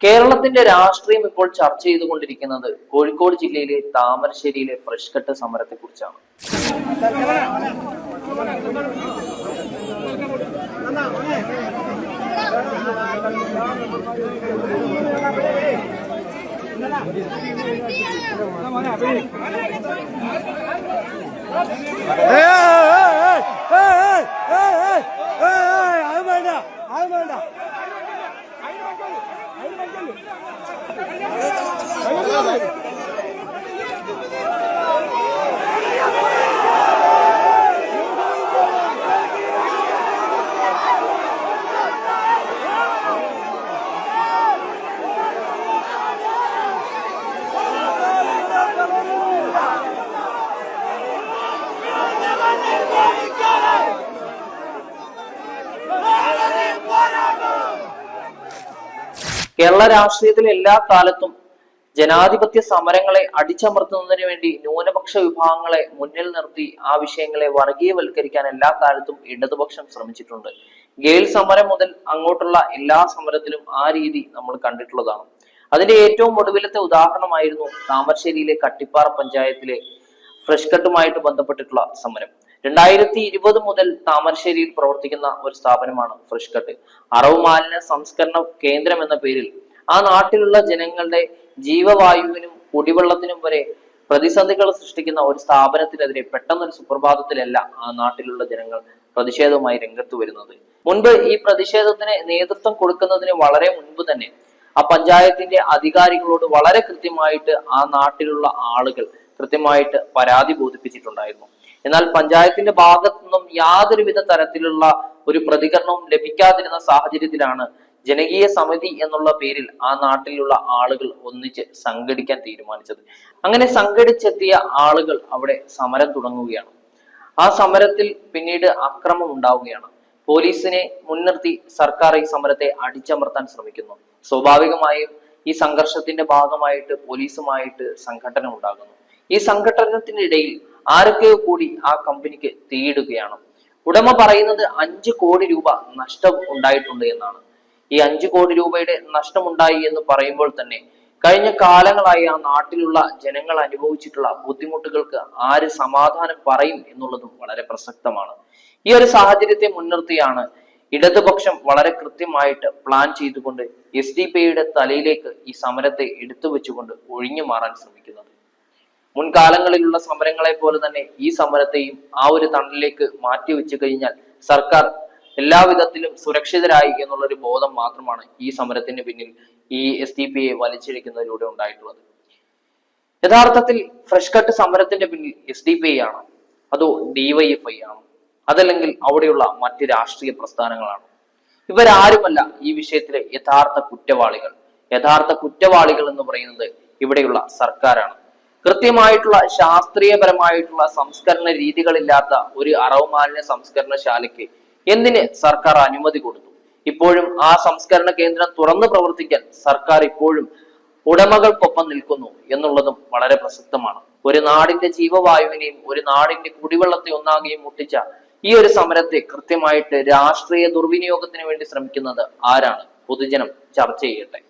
കേരളത്തിന്റെ രാഷ്ട്രീയം ഇപ്പോൾ ചർച്ച ചെയ്തുകൊണ്ടിരിക്കുന്നത് കോഴിക്കോട് ജില്ലയിലെ താമരശ്ശേരിയിലെ ഫ്രഷ് കട്ട് സമരത്തെ കുറിച്ചാണ്. കേരള രാഷ്ട്രീയത്തിൽ എല്ലാ കാലത്തും ജനാധിപത്യ സമരങ്ങളെ അടിച്ചമർത്തുന്നതിന് വേണ്ടി ന്യൂനപക്ഷ വിഭാഗങ്ങളെ മുന്നിൽ നിർത്തി ആ വിഷയങ്ങളെ വർഗീയവൽക്കരിക്കാൻ എല്ലാ കാലത്തും ഇടതുപക്ഷം ശ്രമിച്ചിട്ടുണ്ട്. ഗേൽ സമരം മുതൽ അങ്ങോട്ടുള്ള എല്ലാ സമരത്തിലും ആ രീതി നമ്മൾ കണ്ടിട്ടുള്ളതാണ്. അതിന്റെ ഏറ്റവും ഒടുവിലത്തെ ഉദാഹരണമായിരുന്നു താമരശ്ശേരിയിലെ കട്ടിപ്പാറ പഞ്ചായത്തിലെ ഫ്രഷ് കട്ടുമായിട്ട് ബന്ധപ്പെട്ടിട്ടുള്ള സമരം. 2020 മുതൽ താമരശ്ശേരിയിൽ പ്രവർത്തിക്കുന്ന ഒരു സ്ഥാപനമാണ് ഫ്രഷ് കട്ട്. അറവ് മാലിന്യ സംസ്കരണ കേന്ദ്രം എന്ന പേരിൽ ആ നാട്ടിലുള്ള ജനങ്ങളുടെ ജീവവായുവിനും കുടിവെള്ളത്തിനും വരെ പ്രതിസന്ധികൾ സൃഷ്ടിക്കുന്ന ഒരു സ്ഥാപനത്തിനെതിരെ പെട്ടെന്നൊരു സുപ്രഭാതത്തിലല്ല ആ നാട്ടിലുള്ള ജനങ്ങൾ പ്രതിഷേധവുമായി രംഗത്ത് വരുന്നത്. മുൻപ് ഈ പ്രതിഷേധത്തിന് നേതൃത്വം കൊടുക്കുന്നതിന് വളരെ മുൻപ് തന്നെ ആ പഞ്ചായത്തിന്റെ അധികാരികളോട് വളരെ കൃത്യമായിട്ട് ആ നാട്ടിലുള്ള ആളുകൾ കൃത്യമായിട്ട് പരാതി ബോധിപ്പിച്ചിട്ടുണ്ടായിരുന്നു. എന്നാൽ പഞ്ചായത്തിന്റെ ഭാഗത്തു നിന്നും യാതൊരുവിധ തരത്തിലുള്ള ഒരു പ്രതികരണവും ലഭിക്കാതിരുന്ന സാഹചര്യത്തിലാണ് ജനകീയ സമിതി എന്നുള്ള പേരിൽ ആ നാട്ടിലുള്ള ആളുകൾ ഒന്നിച്ച് സംഘടിക്കാൻ തീരുമാനിച്ചത്. അങ്ങനെ സംഘടിച്ചെത്തിയ ആളുകൾ അവിടെ സമരം തുടങ്ങുകയാണ്. ആ സമരത്തിൽ പിന്നീട് അക്രമം ഉണ്ടാവുകയാണ്. പോലീസിനെ മുൻനിർത്തി സർക്കാർ ഈ സമരത്തെ അടിച്ചമർത്താൻ ശ്രമിക്കുന്നു. സ്വാഭാവികമായും ഈ സംഘർഷത്തിന്റെ ഭാഗമായിട്ട് പോലീസുമായിട്ട് സംഘടന ഉണ്ടാകുന്നു. ഈ സംഘടനത്തിനിടയിൽ ആരൊക്കെയോ കൂടി ആ കമ്പനിക്ക് തീയിടുകയാണ്. ഉടമ പറയുന്നത് 5 കോടി രൂപ നഷ്ടം ഉണ്ടായിട്ടുണ്ട് എന്നാണ്. ഈ 5 കോടി രൂപയുടെ നഷ്ടമുണ്ടായി എന്ന് പറയുമ്പോൾ തന്നെ കഴിഞ്ഞ കാലങ്ങളായി ആ നാട്ടിലുള്ള ജനങ്ങൾ അനുഭവിച്ചിട്ടുള്ള ബുദ്ധിമുട്ടുകൾക്ക് ആര് സമാധാനം പറയും എന്നുള്ളതും വളരെ പ്രസക്തമാണ്. ഈ ഒരു സാഹചര്യത്തെ മുൻനിർത്തിയാണ് ഇടതുപക്ഷം വളരെ കൃത്യമായിട്ട് പ്ലാൻ ചെയ്തുകൊണ്ട് SDPIയുടെ തലയിലേക്ക് ഈ സമരത്തെ എടുത്തു വെച്ചുകൊണ്ട് ഒഴിഞ്ഞു മാറാൻ ശ്രമിക്കുന്നത്. മുൻകാലങ്ങളിലുള്ള സമരങ്ങളെ പോലെ തന്നെ ഈ സമരത്തെയും ആ ഒരു തണലിലേക്ക് മാറ്റിവെച്ചു കഴിഞ്ഞാൽ സർക്കാർ എല്ലാവിധത്തിലും സുരക്ഷിതരായി എന്നുള്ളൊരു ബോധം മാത്രമാണ് ഈ സമരത്തിന് പിന്നിൽ ഈ SDPIയെ വലിച്ചിഴക്കുന്നതിലൂടെ ഉണ്ടായിട്ടുള്ളത്. യഥാർത്ഥത്തിൽ ഫ്രഷ് കട്ട് സമരത്തിന്റെ പിന്നിൽ SDPI ആണോ അതോ DYFI ആണോ അതല്ലെങ്കിൽ അവിടെയുള്ള മറ്റ് രാഷ്ട്രീയ പ്രസ്ഥാനങ്ങളാണോ? ഇവരാരുമല്ല ഈ വിഷയത്തിലെ യഥാർത്ഥ കുറ്റവാളികൾ. യഥാർത്ഥ കുറ്റവാളികൾ എന്ന് പറയുന്നത് ഇവിടെയുള്ള സർക്കാരാണ്. കൃത്യമായിട്ടുള്ള ശാസ്ത്രീയപരമായിട്ടുള്ള സംസ്കരണ രീതികളില്ലാത്ത ഒരു അറവ് മാലിന്യ സംസ്കരണശാലയ്ക്ക് എന്തിന് സർക്കാർ അനുമതി കൊടുത്തു? ഇപ്പോഴും ആ സംസ്കരണ കേന്ദ്രം തുറന്നു പ്രവർത്തിക്കാൻ സർക്കാർ ഇപ്പോഴും ഉടമകൾക്കൊപ്പം നിൽക്കുന്നു എന്നുള്ളതും വളരെ പ്രസക്തമാണ്. ഒരു നാടിന്റെ ജീവവായുവിനെയും ഒരു നാടിന്റെ കുടിവെള്ളത്തെ ഒന്നാകെയും മുട്ടിച്ച ഈ ഒരു സമരത്തെ കൃത്യമായിട്ട് രാഷ്ട്രീയ ദുർവിനിയോഗത്തിന് വേണ്ടി ശ്രമിക്കുന്നത് ആരാണ്? പൊതുജനം ചർച്ച ചെയ്യട്ടെ.